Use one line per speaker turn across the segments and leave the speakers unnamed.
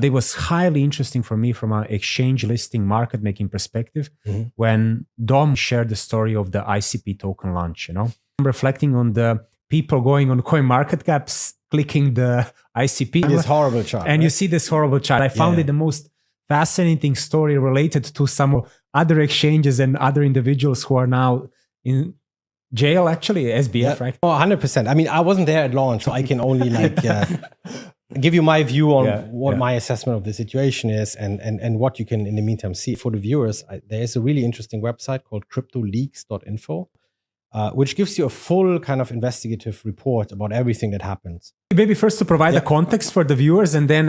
It was highly interesting for me from an exchange listing market making perspective when Dom shared the story of the ICP token launch. I'm reflecting on the people going on CoinMarketCap, clicking the ICP.
This horrible chart.
And
right?
you see this horrible chart. I found it the most fascinating story related to some other exchanges and other individuals who are now in jail, actually, SBF, right?
Oh, 100%. I mean, I wasn't there at launch, so I can only give you my view on what my assessment of the situation is and what you can, in the meantime, see. For the viewers, there's a really interesting website called cryptoleaks.info, which gives you a full kind of investigative report about everything that happens.
Maybe first to provide the context for the viewers and then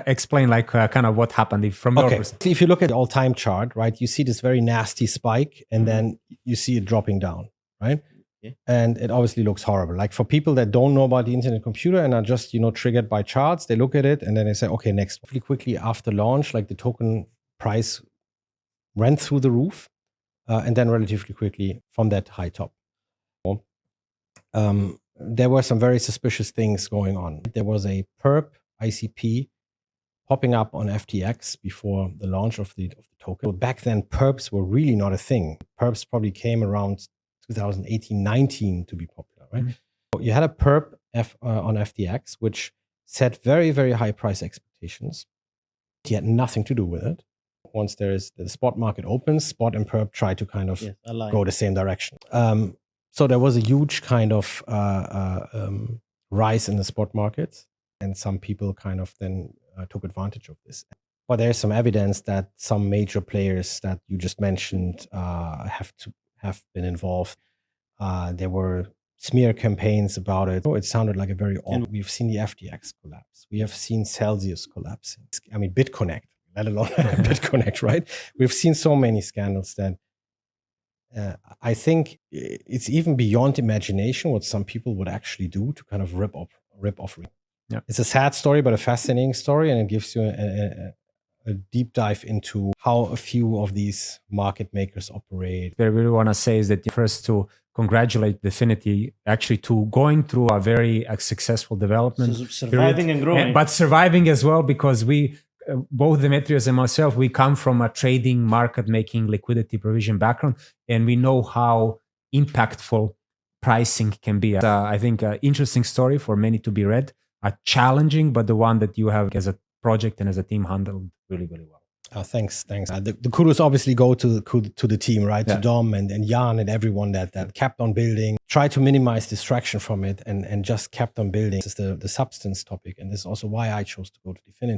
explain kind of what happened from your perspective.
If you look at the all-time chart, right, you see this very nasty spike and then you see it dropping down, right? And it obviously looks horrible. Like for people that don't know about the internet computer and are just, triggered by charts, they look at it and then they say, okay, next. Pretty quickly after launch, like the token price ran through the roof and then relatively quickly from that high top. There were some very suspicious things going on. There was a perp ICP popping up on FTX before the launch of the token. Back then, perps were really not a thing. Perps probably came around 2018-19 to be popular, right? You had a perp on FTX, which set very, very high price expectations. He had nothing to do with it. Once the spot market opens, spot and perp try to kind of go the same direction. So there was a huge kind of rise in the spot markets, and some people kind of then took advantage of this. But there's some evidence that some major players that you just mentioned have been involved. There were smear campaigns about it. It sounded like a very odd. We've seen the FTX collapse. We have seen Celsius collapsing. I mean, BitConnect, let alone BitConnect, right? We've seen so many scandals that I think it's even beyond imagination what some people would actually do to kind of rip off.
Yeah.
It's a sad story, but a fascinating story, and it gives you a deep dive into how a few of these market makers operate.
What I really want to say is that first to congratulate DFINITY actually to going through a very successful development.
Surviving and growing.
But surviving as well, because we, both Demetrios and myself, we come from a trading, market making, liquidity provision background, and we know how impactful pricing can be. I think an interesting story for many to be read, challenging, but the one that you have as a project and as a team handled really, really well.
Thanks. The kudos obviously go to the team, right? To Dom and Jan and everyone that kept on building, tried to minimize distraction from it and just kept on building. This is the substance topic. And this is also why I chose to go to DFINITY.